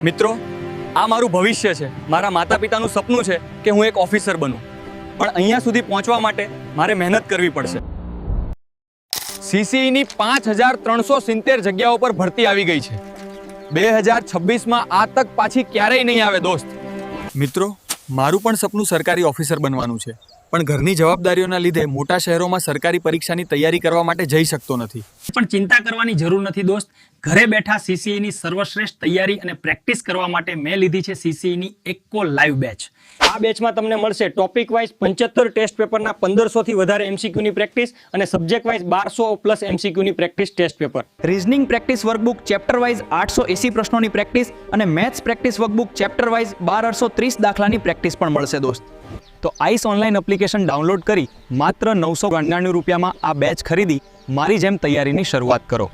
મિત્રો, આ મારું ભવિષ્ય છે. મારા માતા પિતાનું સપનું છે કે હું એક ઓફિસર બનું, પણ અહીંયા સુધી પહોંચવા માટે મારે મહેનત કરવી પડશે. સીસીઈની 5370 જગ્યાઓ પર ભરતી આવી ગઈ છે. 2026માં આ તક પાછી ક્યારેય નહીં આવે દોસ્ત. મિત્રો, મારું પણ સપનું સરકારી ઓફિસર બનવાનું છે, પણ ઘરની જવાબદારીઓના લીધે મોટા શહેરોમાં સરકારી પરીક્ષાની તૈયારી કરવા માટે જઈ શકતો નથી. પણ ચિંતા કરવાની જરૂર નથી દોસ્ત. ઘરે બેઠા સીસીઈની સર્વશ્રેષ્ઠ તૈયારી અને પ્રેક્ટિસ કરવા માટે મેં લીધી છે સીસીઈની એક્કો લાઈવ બેચ. આ બેચમાં તમને મળશે ટોપિક વાઇઝ 75 ટેસ્ટ પેપરના 1500 થી વધારે એમસીક્યુની પ્રેક્ટિસ અને સબ્જેક્ટ વાઇઝ 1200+ એમસીક્યુની practice test paper. Reasoning practice workbook chapter wise 880 પ્રશ્નોની પ્રેક્ટિસ અને maths practice workbook chapter wise 1230 દાખલાની પ્રેક્ટિસ પણ મળશે દોસ્ત. તો આઈસ ઓનલાઈન એપ્લિકેશન ડાઉનલોડ કરી માત્ર 999 રૂપિયામાં આ બેચ ખરીદી મારી જેમ તૈયારીની શરૂઆત કરો.